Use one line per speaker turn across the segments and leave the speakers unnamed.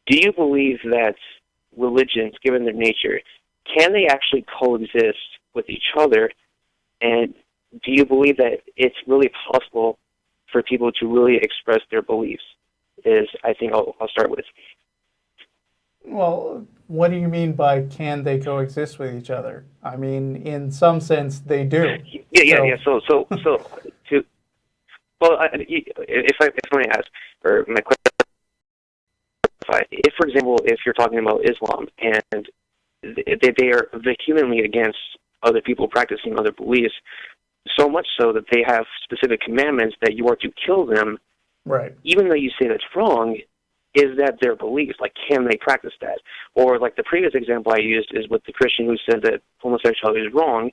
do you believe that religions, given their nature, can they actually coexist with each other? And do you believe that it's really possible for people to really express their beliefs? Is, I think I'll start with.
Well, what do you mean by can they coexist with each other? I mean, in some sense, they do.
Yeah. So to well, if I may ask, or my question, if, for example, if you're talking about Islam and they are vehemently against other people practicing other beliefs, so much so that they have specific commandments that you are to kill them,
right?
Even though you say that's wrong, is that their beliefs? Like, can they practice that? Or like the previous example I used is with the Christian who said that homosexuality is wrong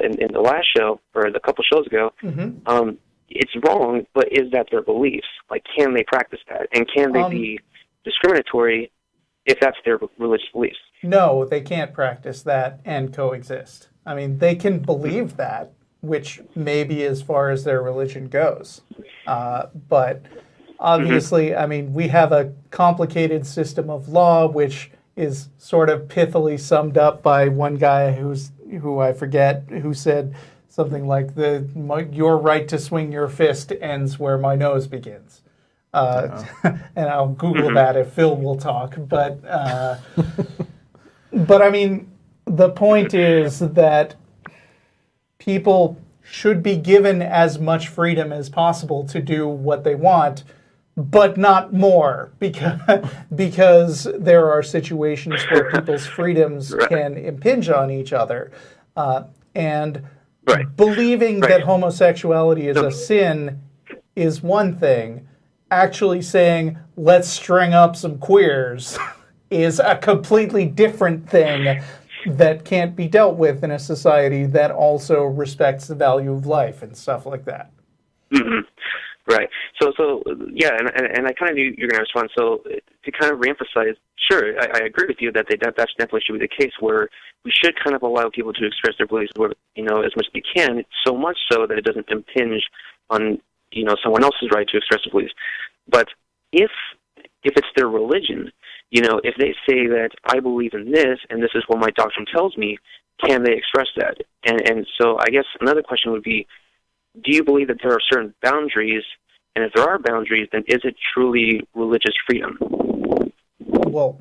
in the last show, or a couple shows ago.
Mm-hmm.
It's wrong, but is that their beliefs? Like, can they practice that? And can they be discriminatory if that's their religious beliefs?
No, they can't practice that and coexist. I mean, they can believe that, which may be as far as their religion goes. But obviously, I mean, we have a complicated system of law, which is sort of pithily summed up by one guy who I forget, who said something like, your right to swing your fist ends where my nose begins. And I'll Google that if Phil will talk. But I mean, the point is that people should be given as much freedom as possible to do what they want, but not more, because there are situations where people's freedoms can impinge on each other. And believing that homosexuality is a sin is one thing. Actually saying, let's string up some queers is a completely different thing that can't be dealt with in a society that also respects the value of life and stuff like that.
Mm-hmm. Right. So yeah, and I kind of knew you were going to respond. So to kind of reemphasize, sure, I agree with you that that definitely should be the case, where we should kind of allow people to express their beliefs, as much as they can, so much so that it doesn't impinge on someone else's right to express their beliefs. But if it's their religion, if they say that I believe in this and this is what my doctrine tells me, can they express that? And so I guess another question would be, do you believe that there are certain boundaries? And if there are boundaries, then is it truly religious freedom?
Well,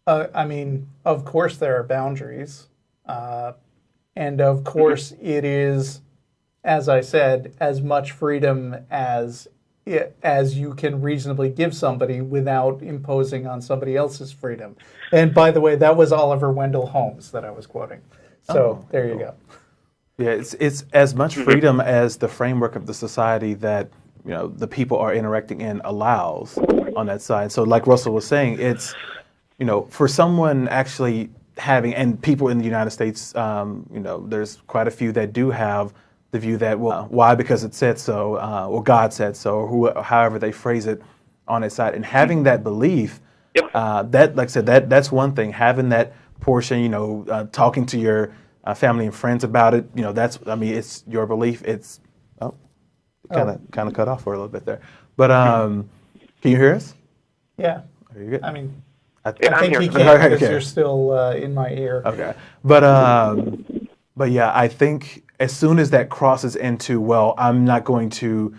I mean, of course there are boundaries. And of course it is, as I said, as much freedom as you can reasonably give somebody without imposing on somebody else's freedom. And by the way, that was Oliver Wendell Holmes that I was quoting. So there you go.
Yeah, it's as much freedom as the framework of the society that the people are interacting in allows on that side. So like Russell was saying, it's for someone actually having, and people in the United States, there's quite a few that do have the view that, well, why? Because it said so, or God said so, or however they phrase it on its side. And having that belief, that, like I said, that's one thing. Having that portion, talking to your family and friends about it, it's your belief. It's kind of cut off for a little bit there. But can you hear us?
Yeah.
Are you good?
I mean, I
I'm
think
here.
he can because you're still in my ear.
Okay. But yeah, I think as soon as that crosses into, well, I'm not going to,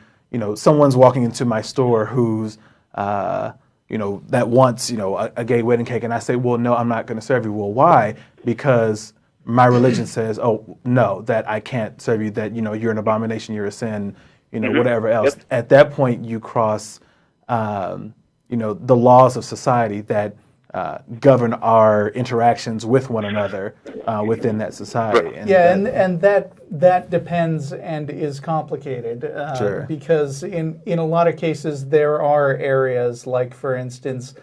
someone's walking into my store who's, that wants, a gay wedding cake, and I say, well, no, I'm not going to serve you. Well, why? Because my religion says, oh, no, that I can't serve you, that, you're an abomination, you're a sin, whatever else. Yep. At that point, you cross, the laws of society that govern our interactions with one another within that society.
And that depends and is complicated
sure.
Because in a lot of cases there are areas like, for instance,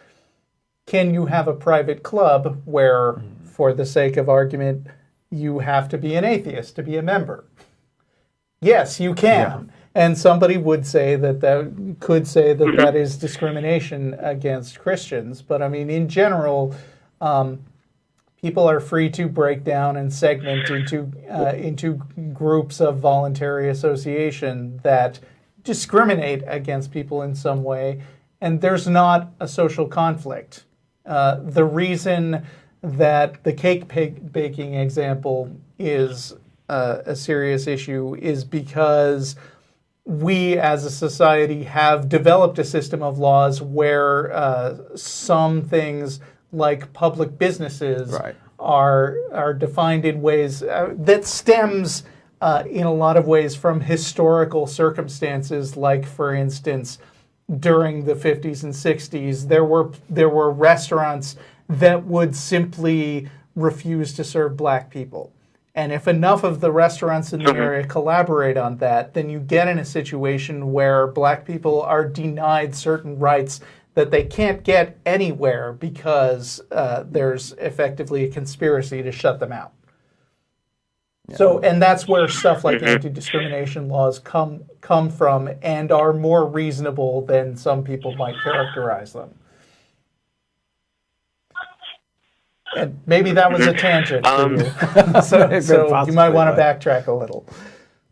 can you have a private club where, for the sake of argument, you have to be an atheist to be a member? Yes, you can. Yeah. And somebody would say that is discrimination against Christians. But I mean, in general, people are free to break down and segment into groups of voluntary association that discriminate against people in some way. and there's not a social conflict. The reason that the cake baking example is a serious issue is because we as a society have developed a system of laws where some things like public businesses are defined in ways that stems in a lot of ways from historical circumstances, like, for instance, during the 50s and 60s, there were restaurants that would simply refuse to serve black people. And if enough of the restaurants in the area collaborate on that, then you get in a situation where black people are denied certain rights that they can't get anywhere because there's effectively a conspiracy to shut them out. Yeah. So, and that's where stuff like anti-discrimination laws come from and are more reasonable than some people might characterize them. And maybe that was a tangent for you. so you might want to backtrack a little.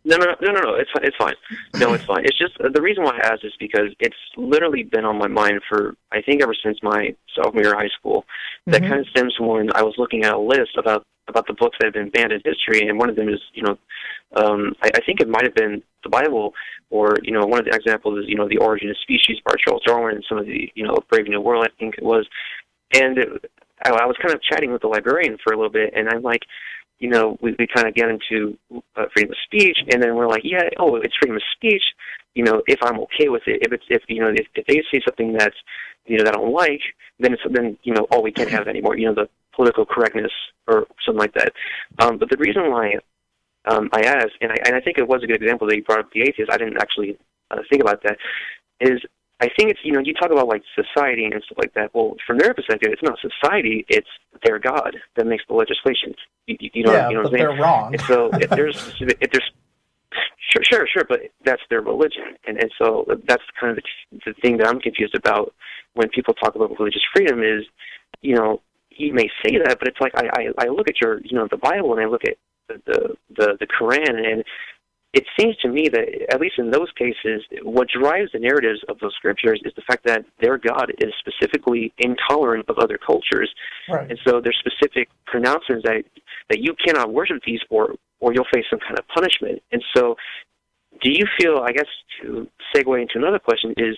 No. It's fine. No, it's fine. It's just the reason why I asked is because it's literally been on my mind for, I think, ever since my sophomore year of high school. That kind of stems from when I was looking at a list about the books that have been banned in history, and one of them is, I think it might have been the Bible, or, one of the examples is, The Origin of Species by Charles Darwin, and some of the, Brave New World, I think it was. And I was kind of chatting with the librarian for a little bit, and I'm like, we kind of get into freedom of speech, and then we're like, it's freedom of speech, if I'm okay with it. If they say something that's, that I don't like, then we can't have it anymore, the political correctness or something like that. But the reason why I asked, and I think it was a good example that you brought up the atheist, I didn't actually think about that, is I think it's, you talk about like society and stuff like that. Well, from their perspective, it's not society, it's their God that makes the legislation. You know what I'm saying?
They're wrong.
And so if there's sure, but that's their religion. And so that's kind of the thing that I'm confused about when people talk about religious freedom is, you may say that, but it's like I look at your, the Bible, and I look at the Quran, and it seems to me that, at least in those cases, what drives the narratives of those scriptures is the fact that their God is specifically intolerant of other cultures.
Right.
And so there's specific pronouncements that you cannot worship these, or you'll face some kind of punishment. And so do you feel, I guess to segue into another question, is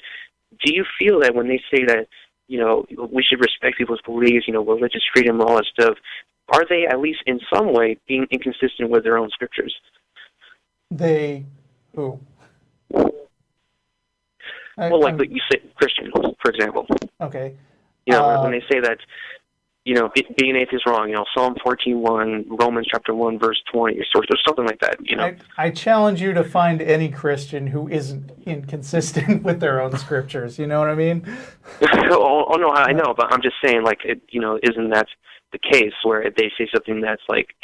do you feel that when they say that, we should respect people's beliefs, religious freedom, all that stuff, are they at least in some way being inconsistent with their own scriptures?
They who?
Like you say, Christian, for example.
Okay.
When they say that, being an atheist is wrong, Psalm 14:1, Romans chapter 1, verse 20, or something like that,
I challenge you to find any Christian who isn't inconsistent with their own scriptures. You know what I mean?
Oh, no, I know, but I'm just saying, like, isn't that the case where they say something that's like,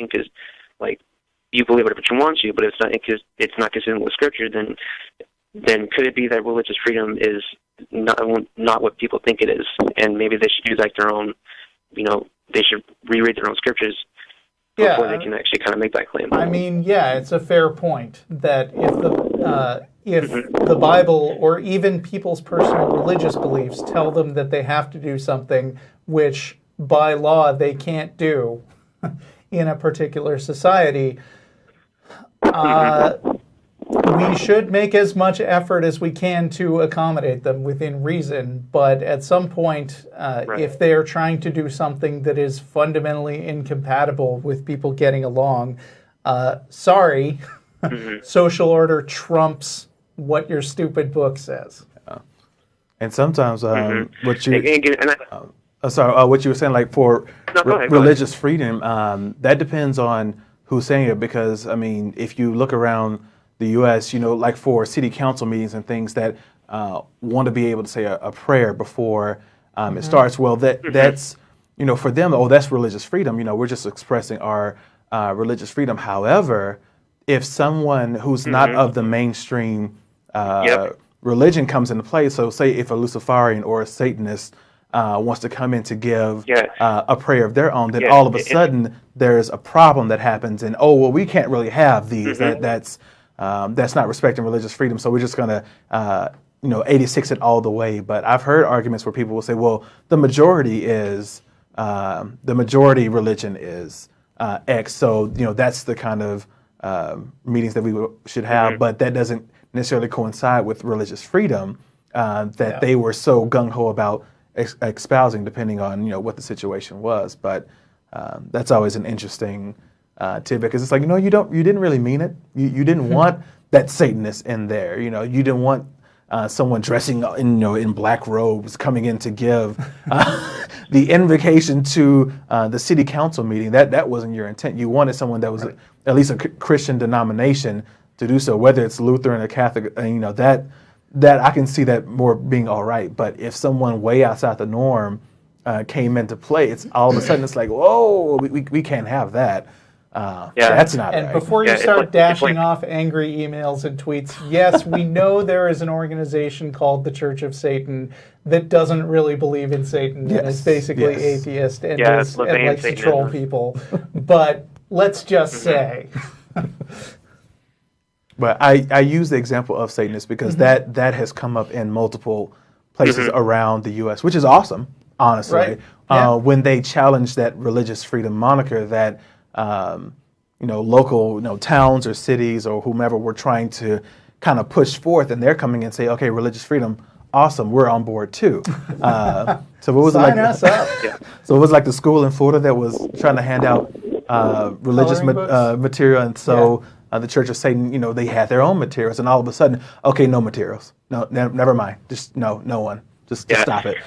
you believe whatever you want to, but it's not consistent with scripture, then could it be that religious freedom is not what people think it is, and maybe they should do like their own, they should reread their own scriptures before they can actually kind of make that claim?
I mean, it's a fair point that if the Bible or even people's personal religious beliefs tell them that they have to do something which by law they can't do in a particular society, we should make as much effort as we can to accommodate them within reason. But at some point, if they are trying to do something that is fundamentally incompatible with people getting along, social order trumps what your stupid book says.
And sometimes what you were saying, like for religious freedom, that depends on who's saying it, because, I mean, if you look around the U.S., like for city council meetings and things that want to be able to say a prayer before it starts, well, that's, for them, that's religious freedom. We're just expressing our religious freedom. However, if someone who's not of the mainstream religion comes into play, so say if a Luciferian or a Satanist wants to come in to give a prayer of their own, then all of a sudden there's a problem that happens, and we can't really have these. That's not respecting religious freedom, so we're just going to 86 it all the way, but I've heard arguments where people will say, well, the majority religion is X, so that's the kind of meetings that we should have, but that doesn't necessarily coincide with religious freedom that they were so gung-ho about espousing, depending on what the situation was. But that's always an interesting tidbit, because it's like, you didn't really mean it. You didn't want that Satanist in there. You didn't want someone dressing in black robes coming in to give the invocation to the city council meeting. That wasn't your intent. You wanted someone that was at least a Christian denomination to do so, whether it's Lutheran or Catholic. That I can see that more being all right. But if someone way outside the norm came into play, it's all of a sudden it's like, whoa, we can't have that. That's not right.
And before you start dashing off angry emails and tweets, yes, we know there is an organization called the Church of Satan that doesn't really believe in Satan and is basically atheist and likes to troll people. But let's just say...
But I use the example of Satanists because that has come up in multiple places around the U.S., which is awesome, honestly. Right. When they challenge that religious freedom moniker that local towns or cities or whomever were trying to kind of push forth, and they're coming and say, okay, religious freedom, awesome, we're on board too. So what was
Sign us up.
So it was like the school in Florida that was trying to hand out religious material, and so. The Church of Satan, they had their own materials, and all of a sudden, okay, no materials. No, never mind. Just no one. Just stop it.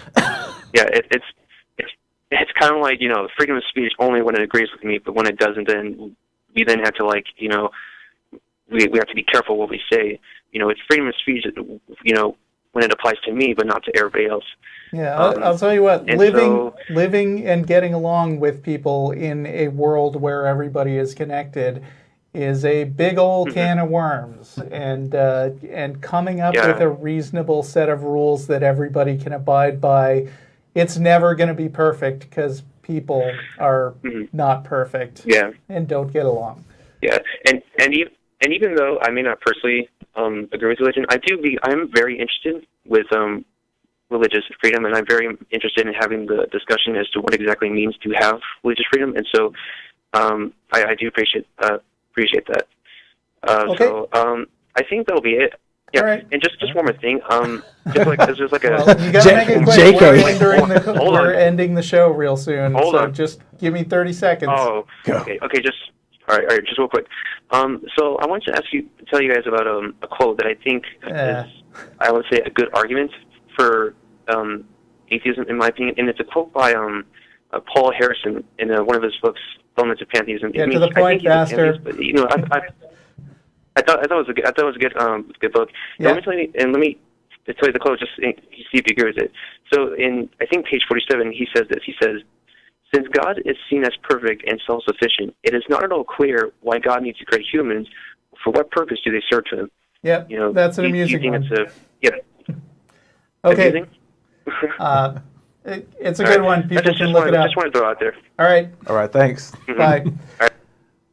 It's kind of like, freedom of speech only when it agrees with me, but when it doesn't, then we then have to we have to be careful what we say. It's freedom of speech, when it applies to me, but not to everybody else.
Yeah, I'll tell you what, living and getting along with people in a world where everybody is connected is a big old can of worms, and coming up with a reasonable set of rules that everybody can abide by. It's never going to be perfect because people are not perfect and don't get along.
Yeah, and even though I may not personally agree with religion, I'm very interested with religious freedom, and I'm very interested in having the discussion as to what exactly it means to have religious freedom, and so I do appreciate that.
Okay.
So I think that'll be it. Yeah,
right.
And just one more thing. Just like a
you gotta make it quick. We're ending the show real soon.
Hold on.
Just give me 30 seconds.
Oh, okay. Just all right. Just real quick. So I want to tell you guys about a quote that I think is, I would say, a good argument for atheism, in my opinion, and it's a quote by Paul Harrison in one of his books, Elements of Pantheism.
Get to the point, Master.
But, I thought it was a good book.
Yeah.
Let me tell you the quote, just see if you agree with it. So in, I think, page 47, he says this. He says, "Since God is seen as perfect and self-sufficient, it is not at all clear why God needs to create humans. For what purpose do they serve to him?"
Yep, that's an amusing one. Okay.
Amusing?
It's a good one. People can look it up.
I just want to throw it out there.
All right.
All right, thanks.
Bye.
All right.